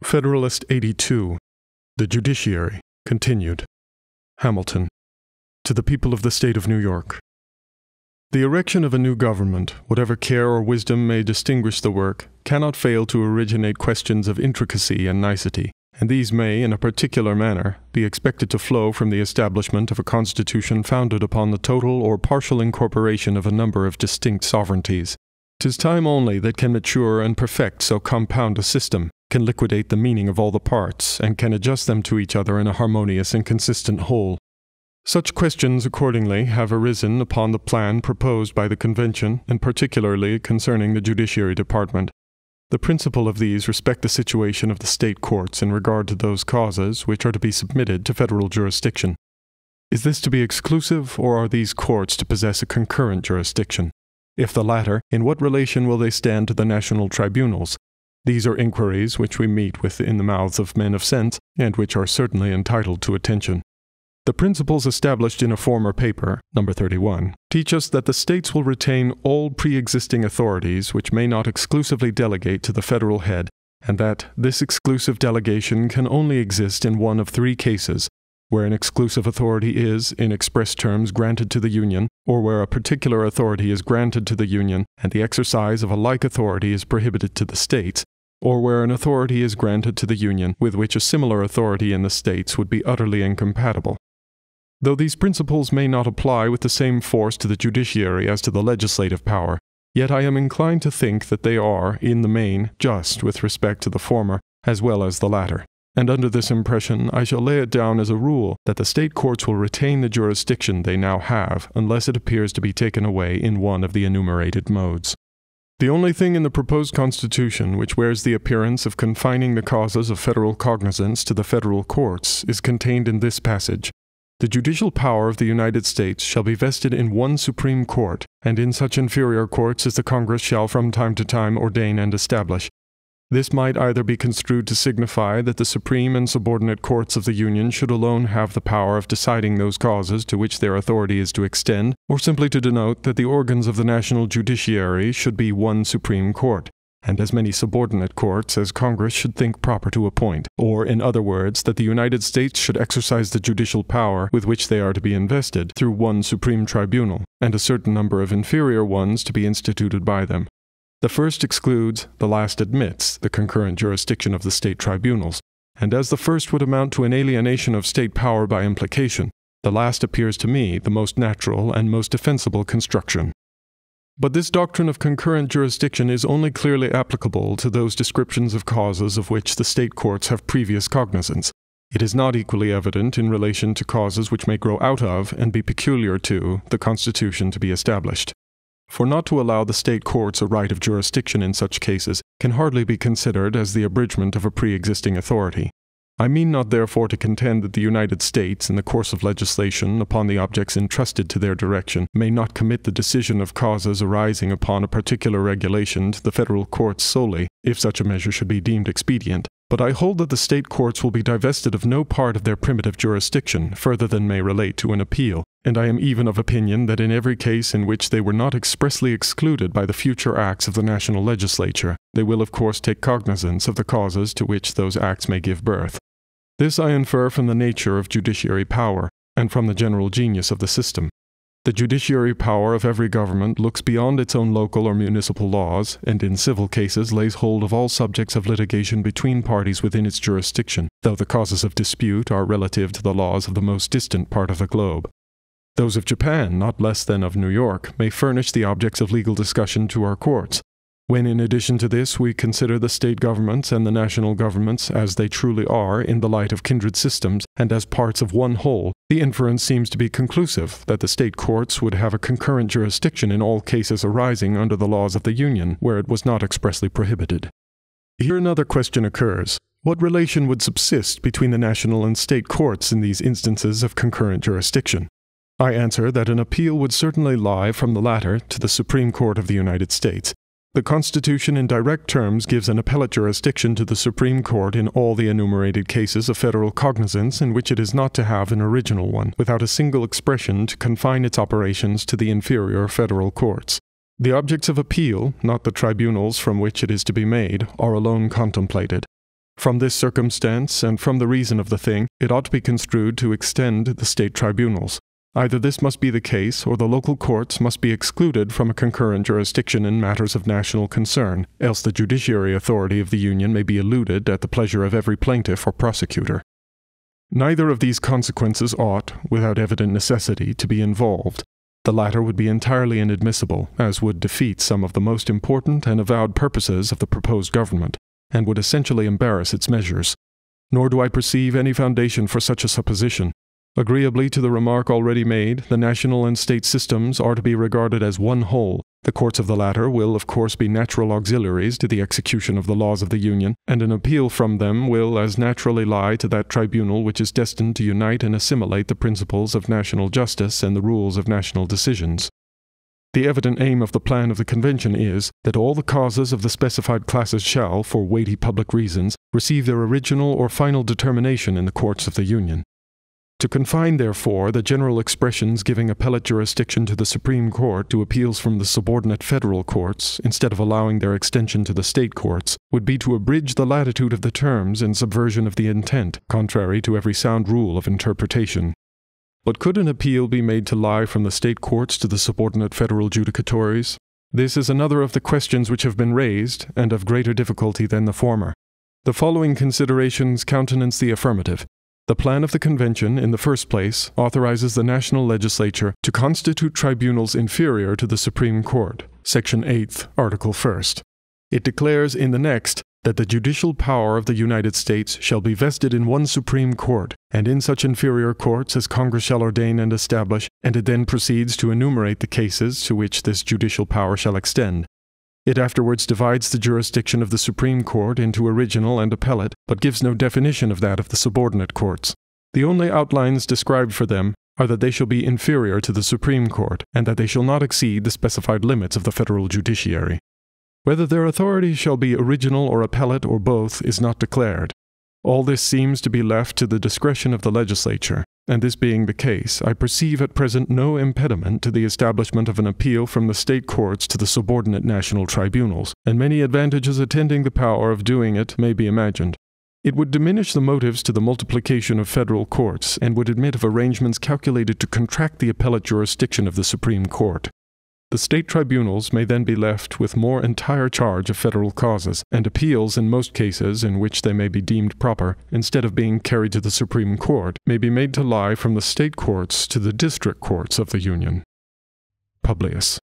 Federalist 82, The Judiciary Continued. Hamilton. To the people of the State of New York. The erection of a new government, whatever care or wisdom may distinguish the work, cannot fail to originate questions of intricacy and nicety, and these may, in a particular manner, be expected to flow from the establishment of a constitution founded upon the total or partial incorporation of a number of distinct sovereignties. 'Tis time only that can mature and perfect so compound a system, can liquidate the meaning of all the parts, and can adjust them to each other in a harmonious and consistent whole. Such questions, accordingly, have arisen upon the plan proposed by the Convention, and particularly concerning the Judiciary Department. The principal of these respect the situation of the state courts in regard to those causes which are to be submitted to federal jurisdiction. Is this to be exclusive, or are these courts to possess a concurrent jurisdiction? If the latter, in what relation will they stand to the national tribunals? These are inquiries which we meet with in the mouths of men of sense, and which are certainly entitled to attention. The principles established in a former paper, No. 31, teach us that the states will retain all pre-existing authorities which may not exclusively delegate to the federal head, and that this exclusive delegation can only exist in one of three cases: where an exclusive authority is, in express terms, granted to the Union, or where a particular authority is granted to the Union, and the exercise of a like authority is prohibited to the states, or where an authority is granted to the Union with which a similar authority in the states would be utterly incompatible. Though these principles may not apply with the same force to the judiciary as to the legislative power, yet I am inclined to think that they are, in the main, just with respect to the former as well as the latter. And under this impression I shall lay it down as a rule that the state courts will retain the jurisdiction they now have unless it appears to be taken away in one of the enumerated modes. The only thing in the proposed Constitution which wears the appearance of confining the causes of federal cognizance to the federal courts is contained in this passage: "The judicial power of the United States shall be vested in one Supreme Court, and in such inferior courts as the Congress shall from time to time ordain and establish." This might either be construed to signify that the supreme and subordinate courts of the Union should alone have the power of deciding those causes to which their authority is to extend, or simply to denote that the organs of the national judiciary should be one Supreme Court, and as many subordinate courts as Congress should think proper to appoint, or, in other words, that the United States should exercise the judicial power with which they are to be invested through one supreme tribunal, and a certain number of inferior ones to be instituted by them. The first excludes, the last admits, the concurrent jurisdiction of the state tribunals, and as the first would amount to an alienation of state power by implication, the last appears to me the most natural and most defensible construction. But this doctrine of concurrent jurisdiction is only clearly applicable to those descriptions of causes of which the state courts have previous cognizance. It is not equally evident in relation to causes which may grow out of, and be peculiar to, the Constitution to be established. For not to allow the state courts a right of jurisdiction in such cases can hardly be considered as the abridgment of a pre-existing authority. I mean not therefore to contend that the United States, in the course of legislation upon the objects entrusted to their direction, may not commit the decision of causes arising upon a particular regulation to the federal courts solely, if such a measure should be deemed expedient. But I hold that the state courts will be divested of no part of their primitive jurisdiction further than may relate to an appeal, and I am even of opinion that in every case in which they were not expressly excluded by the future acts of the national legislature, they will of course take cognizance of the causes to which those acts may give birth. This I infer from the nature of judiciary power, and from the general genius of the system. The judiciary power of every government looks beyond its own local or municipal laws, and in civil cases lays hold of all subjects of litigation between parties within its jurisdiction, though the causes of dispute are relative to the laws of the most distant part of the globe. Those of Japan, not less than of New York, may furnish the objects of legal discussion to our courts. When in addition to this we consider the state governments and the national governments as they truly are in the light of kindred systems and as parts of one whole, the inference seems to be conclusive that the state courts would have a concurrent jurisdiction in all cases arising under the laws of the Union where it was not expressly prohibited. Here another question occurs. What relation would subsist between the national and state courts in these instances of concurrent jurisdiction? I answer that an appeal would certainly lie from the latter to the Supreme Court of the United States. The Constitution in direct terms gives an appellate jurisdiction to the Supreme Court in all the enumerated cases of federal cognizance in which it is not to have an original one, without a single expression to confine its operations to the inferior federal courts. The objects of appeal, not the tribunals from which it is to be made, are alone contemplated. From this circumstance, and from the reason of the thing, it ought to be construed to extend the state tribunals. Either this must be the case, or the local courts must be excluded from a concurrent jurisdiction in matters of national concern, else the judiciary authority of the Union may be eluded at the pleasure of every plaintiff or prosecutor. Neither of these consequences ought, without evident necessity, to be involved. The latter would be entirely inadmissible, as would defeat some of the most important and avowed purposes of the proposed government, and would essentially embarrass its measures. Nor do I perceive any foundation for such a supposition. Agreeably to the remark already made, the national and state systems are to be regarded as one whole. The courts of the latter will, of course, be natural auxiliaries to the execution of the laws of the Union, and an appeal from them will as naturally lie to that tribunal which is destined to unite and assimilate the principles of national justice and the rules of national decisions. The evident aim of the plan of the Convention is that all the causes of the specified classes shall, for weighty public reasons, receive their original or final determination in the courts of the Union. To confine, therefore, the general expressions giving appellate jurisdiction to the Supreme Court to appeals from the subordinate federal courts, instead of allowing their extension to the state courts, would be to abridge the latitude of the terms in subversion of the intent, contrary to every sound rule of interpretation. But could an appeal be made to lie from the state courts to the subordinate federal judicatories? This is another of the questions which have been raised, and of greater difficulty than the former. The following considerations countenance the affirmative. The plan of the Convention, in the first place, authorizes the national legislature to constitute tribunals inferior to the Supreme Court, Section 8th, Article 1st. It declares in the next that the judicial power of the United States shall be vested in one Supreme Court, and in such inferior courts as Congress shall ordain and establish, and it then proceeds to enumerate the cases to which this judicial power shall extend. It afterwards divides the jurisdiction of the Supreme Court into original and appellate, but gives no definition of that of the subordinate courts. The only outlines described for them are that they shall be inferior to the Supreme Court, and that they shall not exceed the specified limits of the federal judiciary. Whether their authority shall be original or appellate or both is not declared. All this seems to be left to the discretion of the legislature, and this being the case, I perceive at present no impediment to the establishment of an appeal from the state courts to the subordinate national tribunals, and many advantages attending the power of doing it may be imagined. It would diminish the motives to the multiplication of federal courts, and would admit of arrangements calculated to contract the appellate jurisdiction of the Supreme Court. The state tribunals may then be left with more entire charge of federal causes, and appeals in most cases in which they may be deemed proper, instead of being carried to the Supreme Court, may be made to lie from the state courts to the district courts of the Union. Publius.